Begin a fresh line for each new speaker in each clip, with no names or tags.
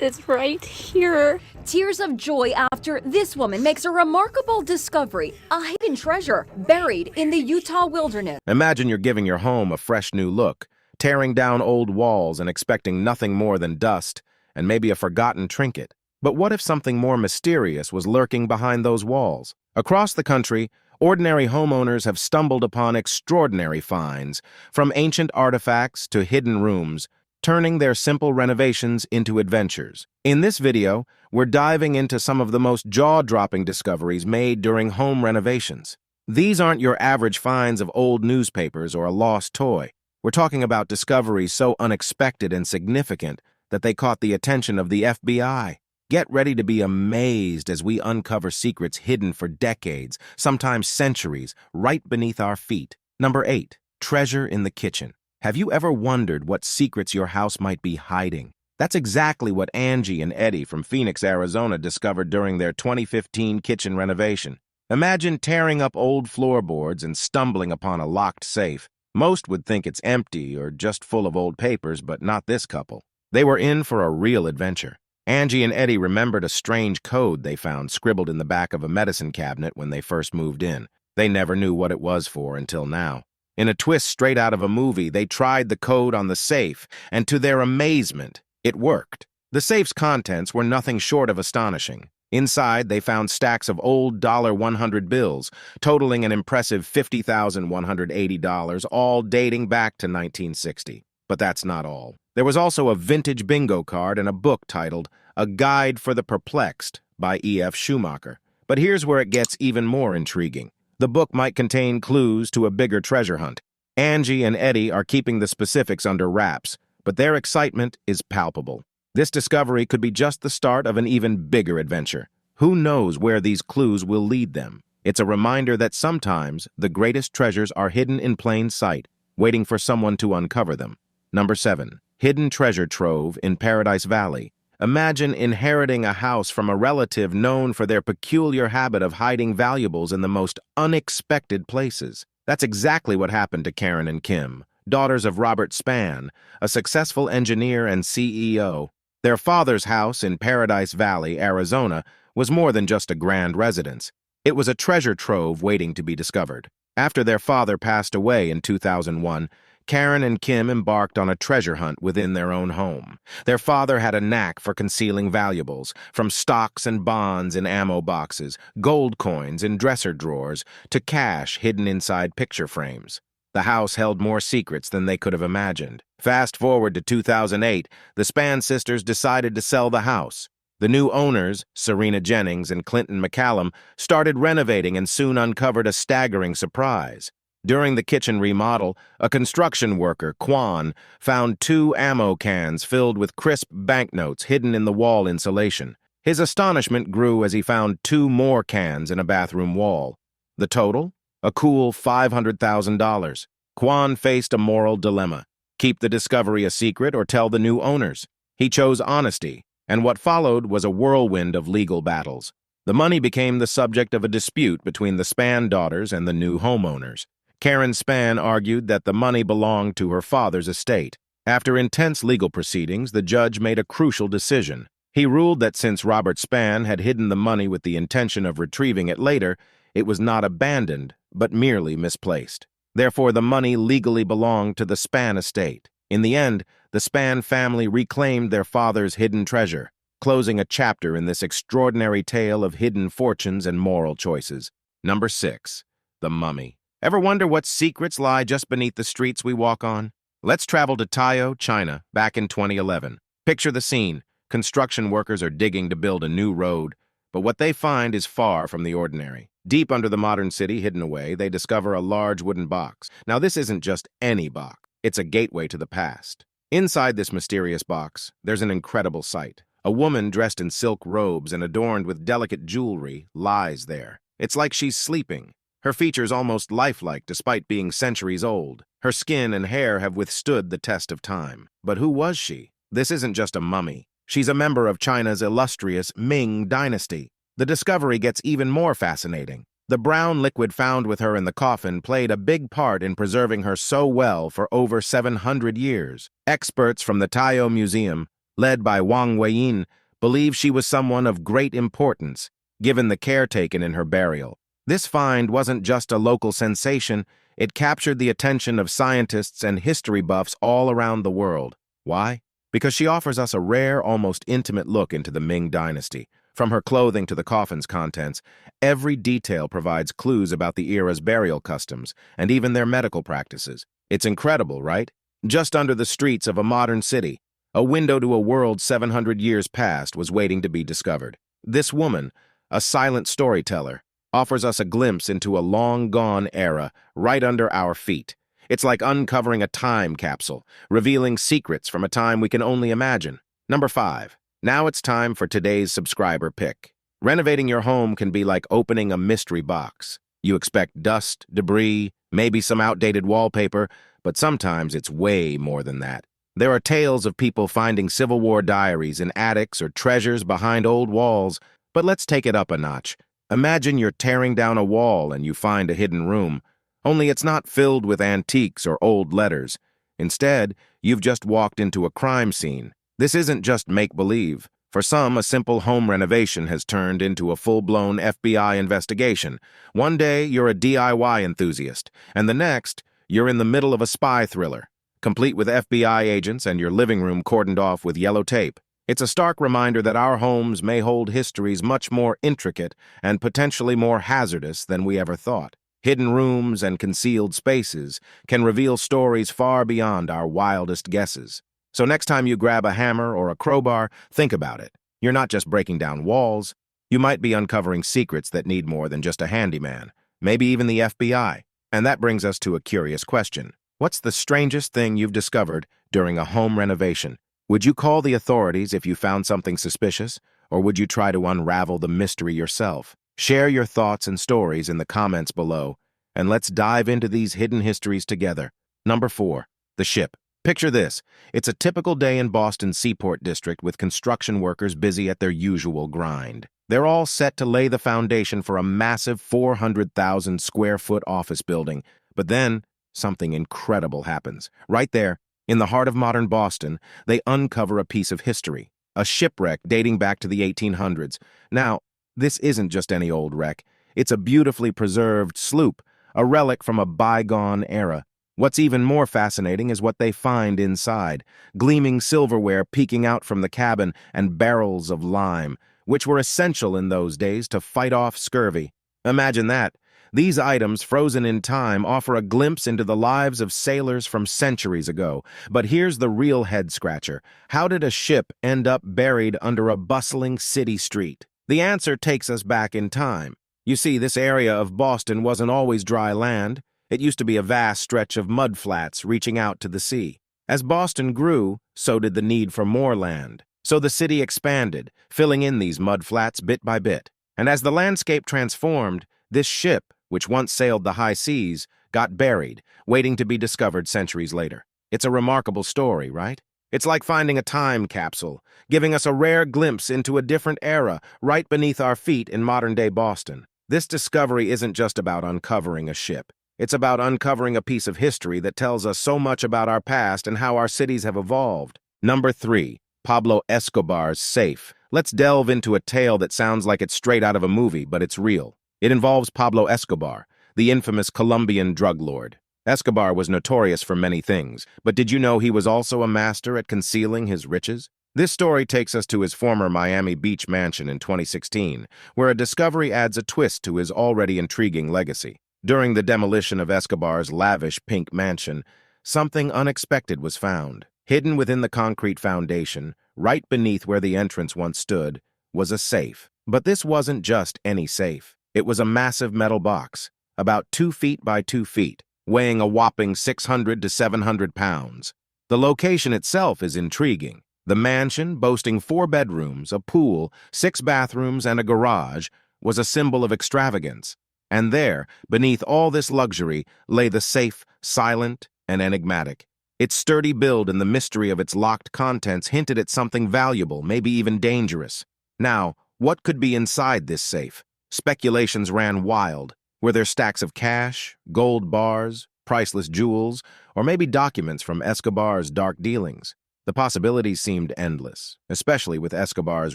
It's right here.
Tears of joy after this woman makes a remarkable discovery, a hidden treasure buried in the Utah wilderness.
Imagine you're giving your home a fresh new look, tearing down old walls and expecting nothing more than dust and maybe a forgotten trinket. But what if something more mysterious was lurking behind those walls? Across the country, ordinary homeowners have stumbled upon extraordinary finds, from ancient artifacts to hidden rooms, turning their simple renovations into adventures. In this video, we're diving into some of the most jaw-dropping discoveries made during home renovations. These aren't your average finds of old newspapers or a lost toy. We're talking about discoveries so unexpected and significant that they caught the attention of the FBI. Get ready to be amazed as we uncover secrets hidden for decades, sometimes centuries, right beneath our feet. Number 8. Treasure in the kitchen. Have you ever wondered what secrets your house might be hiding? That's exactly what Angie and Eddie from Phoenix, Arizona discovered during their 2015 kitchen renovation. Imagine tearing up old floorboards and stumbling upon a locked safe. Most would think it's empty or just full of old papers, but not this couple. They were in for a real adventure. Angie and Eddie remembered a strange code they found scribbled in the back of a medicine cabinet when they first moved in. They never knew what it was for until now. In a twist straight out of a movie, they tried the code on the safe, and to their amazement, it worked. The safe's contents were nothing short of astonishing. Inside, they found stacks of old $100 bills, totaling an impressive $50,180, all dating back to 1960. But that's not all. There was also a vintage bingo card and a book titled A Guide for the Perplexed by E.F. Schumacher. But here's where it gets even more intriguing. The book might contain clues to a bigger treasure hunt. Angie and Eddie are keeping the specifics under wraps, but their excitement is palpable. This discovery could be just the start of an even bigger adventure. Who knows where these clues will lead them? It's a reminder that sometimes the greatest treasures are hidden in plain sight, waiting for someone to uncover them. Number 7. Hidden treasure trove in Paradise Valley. Imagine inheriting a house from a relative known for their peculiar habit of hiding valuables in the most unexpected places. That's exactly what happened to Karen and Kim, daughters of Robert Spann, a successful engineer and CEO. Their father's house in Paradise Valley, Arizona, was more than just a grand residence. It was a treasure trove waiting to be discovered. After their father passed away in 2001, Karen and Kim embarked on a treasure hunt within their own home. Their father had a knack for concealing valuables, from stocks and bonds in ammo boxes, gold coins in dresser drawers, to cash hidden inside picture frames. The house held more secrets than they could have imagined. Fast forward to 2008, the Spann sisters decided to sell the house. The new owners, Serena Jennings and Clinton McCallum, started renovating and soon uncovered a staggering surprise. During the kitchen remodel, a construction worker, Quan, found 2 ammo cans filled with crisp banknotes hidden in the wall insulation. His astonishment grew as he found 2 more cans in a bathroom wall. The total? A cool $500,000. Quan faced a moral dilemma: keep the discovery a secret or tell the new owners. He chose honesty, and what followed was a whirlwind of legal battles. The money became the subject of a dispute between the Spann daughters and the new homeowners. Karen Spann argued that the money belonged to her father's estate. After intense legal proceedings, the judge made a crucial decision. He ruled that since Robert Spann had hidden the money with the intention of retrieving it later, it was not abandoned, but merely misplaced. Therefore, the money legally belonged to the Spann estate. In the end, the Spann family reclaimed their father's hidden treasure, closing a chapter in this extraordinary tale of hidden fortunes and moral choices. Number 6. The Mummy. Ever wonder what secrets lie just beneath the streets we walk on? Let's travel to Taiyou, China, back in 2011. Picture the scene. Construction workers are digging to build a new road, but what they find is far from the ordinary. Deep under the modern city, hidden away, they discover a large wooden box. Now, this isn't just any box. It's a gateway to the past. Inside this mysterious box, there's an incredible sight. A woman dressed in silk robes and adorned with delicate jewelry lies there. It's like she's sleeping. Her features almost lifelike despite being centuries old. Her skin and hair have withstood the test of time. But who was she? This isn't just a mummy. She's a member of China's illustrious Ming dynasty. The discovery gets even more fascinating. The brown liquid found with her in the coffin played a big part in preserving her so well for over 700 years. Experts from the Taiyou Museum led by Wang Weiyin, believe she was someone of great importance, given the care taken in her burial. This find wasn't just a local sensation, it captured the attention of scientists and history buffs all around the world. Why? Because she offers us a rare, almost intimate look into the Ming Dynasty. From her clothing to the coffin's contents, every detail provides clues about the era's burial customs and even their medical practices. It's incredible, right? Just under the streets of a modern city, a window to a world 700 years past was waiting to be discovered. This woman, a silent storyteller, offers us a glimpse into a long-gone era right under our feet. It's like uncovering a time capsule, revealing secrets from a time we can only imagine. Number 5. Now it's time for today's subscriber pick. Renovating your home can be like opening a mystery box. You expect dust, debris, maybe some outdated wallpaper, but sometimes it's way more than that. There are tales of people finding Civil War diaries in attics or treasures behind old walls, but let's take it up a notch. Imagine you're tearing down a wall and you find a hidden room, only it's not filled with antiques or old letters. Instead, you've just walked into a crime scene. This isn't just make-believe. For some, a simple home renovation has turned into a full-blown FBI investigation. One day, you're a DIY enthusiast, and the next, you're in the middle of a spy thriller, complete with FBI agents and your living room cordoned off with yellow tape. It's a stark reminder that our homes may hold histories much more intricate and potentially more hazardous than we ever thought. Hidden rooms and concealed spaces can reveal stories far beyond our wildest guesses. So next time you grab a hammer or a crowbar, think about it. You're not just breaking down walls. You might be uncovering secrets that need more than just a handyman, maybe even the FBI. And that brings us to a curious question. What's the strangest thing you've discovered during a home renovation? Would you call the authorities if you found something suspicious, or would you try to unravel the mystery yourself? Share your thoughts and stories in the comments below, and let's dive into these hidden histories together. Number 4. The ship. Picture this. It's a typical day in Boston's Seaport District with construction workers busy at their usual grind. They're all set to lay the foundation for a massive 400,000 square foot office building. But then, something incredible happens. Right there, in the heart of modern Boston, they uncover a piece of history, a shipwreck dating back to the 1800s. Now, this isn't just any old wreck. It's a beautifully preserved sloop, a relic from a bygone era. What's even more fascinating is what they find inside, gleaming silverware peeking out from the cabin and barrels of lime, which were essential in those days to fight off scurvy. Imagine that. These items, frozen in time, offer a glimpse into the lives of sailors from centuries ago. But here's the real head-scratcher. How did a ship end up buried under a bustling city street? The answer takes us back in time. You see, this area of Boston wasn't always dry land. It used to be a vast stretch of mudflats reaching out to the sea. As Boston grew, so did the need for more land. So the city expanded, filling in these mudflats bit by bit. And as the landscape transformed, this ship, which once sailed the high seas, got buried, waiting to be discovered centuries later. It's a remarkable story, right? It's like finding a time capsule, giving us a rare glimpse into a different era right beneath our feet in modern-day Boston. This discovery isn't just about uncovering a ship. It's about uncovering a piece of history that tells us so much about our past and how our cities have evolved. Number 3. Pablo Escobar's safe. Let's delve into a tale that sounds like it's straight out of a movie, but it's real. It involves Pablo Escobar, the infamous Colombian drug lord. Escobar was notorious for many things, but did you know he was also a master at concealing his riches? This story takes us to his former Miami Beach mansion in 2016, where a discovery adds a twist to his already intriguing legacy. During the demolition of Escobar's lavish pink mansion, something unexpected was found. Hidden within the concrete foundation, right beneath where the entrance once stood, was a safe. But this wasn't just any safe. It was a massive metal box, about 2 feet by 2 feet, weighing a whopping 600 to 700 pounds. The location itself is intriguing. The mansion, boasting 4 bedrooms, a pool, 6 bathrooms, and a garage, was a symbol of extravagance. And there, beneath all this luxury, lay the safe, silent, and enigmatic. Its sturdy build and the mystery of its locked contents hinted at something valuable, maybe even dangerous. Now, what could be inside this safe? Speculations ran wild. Were there stacks of cash, gold bars, priceless jewels, or maybe documents from Escobar's dark dealings? The possibilities seemed endless, especially with Escobar's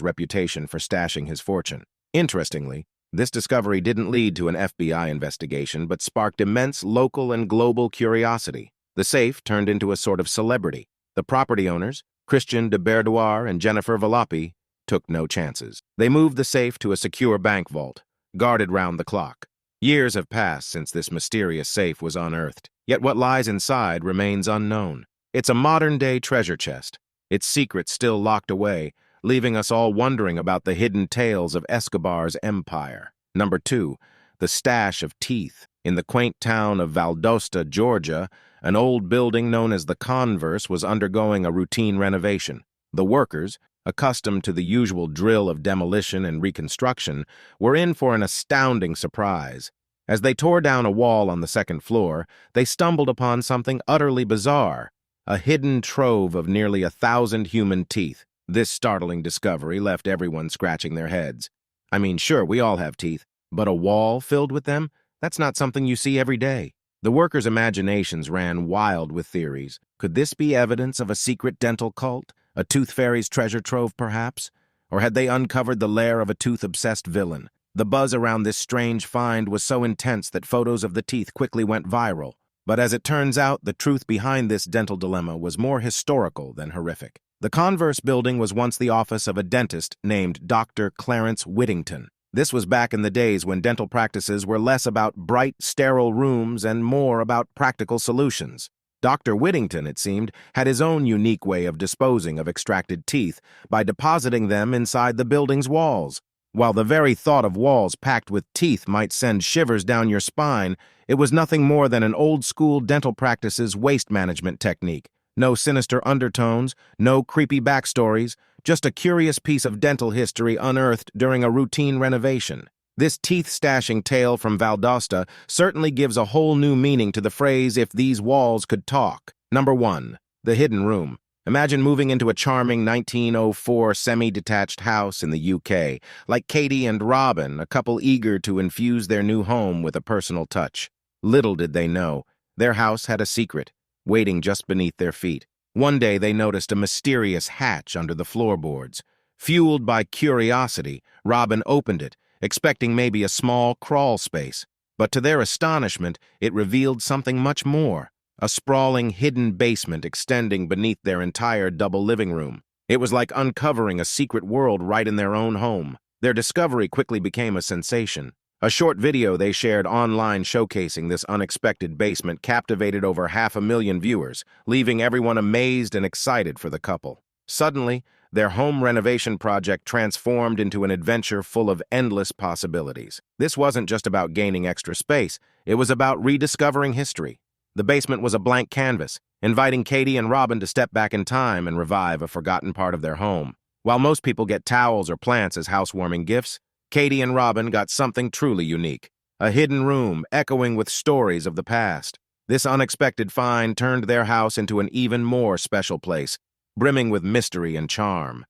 reputation for stashing his fortune. Interestingly, this discovery didn't lead to an FBI investigation, but sparked immense local and global curiosity. The safe turned into a sort of celebrity. The property owners, Christian de Berdoir and Jennifer Valapi, took no chances. They moved the safe to a secure bank vault, guarded round the clock. Years have passed since this mysterious safe was unearthed, yet what lies inside remains unknown. It's a modern-day treasure chest, its secrets still locked away, leaving us all wondering about the hidden tales of Escobar's empire. Number 2, the stash of teeth. In the quaint town of Valdosta, Georgia, an old building known as the Converse was undergoing a routine renovation. The workers, accustomed to the usual drill of demolition and reconstruction, were in for an astounding surprise. As they tore down a wall on the second floor, they stumbled upon something utterly bizarre. A hidden trove of nearly 1,000 human teeth. This startling discovery left everyone scratching their heads. I mean, sure, we all have teeth, but a wall filled with them? That's not something you see every day. The workers' imaginations ran wild with theories. Could this be evidence of a secret dental cult? A tooth fairy's treasure trove, perhaps? Or had they uncovered the lair of a tooth-obsessed villain? The buzz around this strange find was so intense that photos of the teeth quickly went viral. But as it turns out, the truth behind this dental dilemma was more historical than horrific. The Converse building was once the office of a dentist named Dr. Clarence Whittington. This was back in the days when dental practices were less about bright, sterile rooms and more about practical solutions. Dr. Whittington, it seemed, had his own unique way of disposing of extracted teeth by depositing them inside the building's walls. While the very thought of walls packed with teeth might send shivers down your spine, it was nothing more than an old-school dental practice's waste management technique. No sinister undertones, no creepy backstories, just a curious piece of dental history unearthed during a routine renovation. This teeth-stashing tale from Valdosta certainly gives a whole new meaning to the phrase, "if these walls could talk." Number 1, the hidden room. Imagine moving into a charming 1904 semi-detached house in the UK, like Katie and Robin, a couple eager to infuse their new home with a personal touch. Little did they know, their house had a secret, waiting just beneath their feet. One day they noticed a mysterious hatch under the floorboards. Fueled by curiosity, Robin opened it, expecting maybe a small crawl space. But to their astonishment, it revealed something much more. A sprawling, hidden basement extending beneath their entire double living room. It was like uncovering a secret world right in their own home. Their discovery quickly became a sensation. A short video they shared online showcasing this unexpected basement captivated over 500,000 viewers, leaving everyone amazed and excited for the couple. Suddenly, their home renovation project transformed into an adventure full of endless possibilities. This wasn't just about gaining extra space, it was about rediscovering history. The basement was a blank canvas, inviting Katie and Robin to step back in time and revive a forgotten part of their home. While most people get towels or plants as housewarming gifts, Katie and Robin got something truly unique. A hidden room echoing with stories of the past. This unexpected find turned their house into an even more special place, brimming with mystery and charm.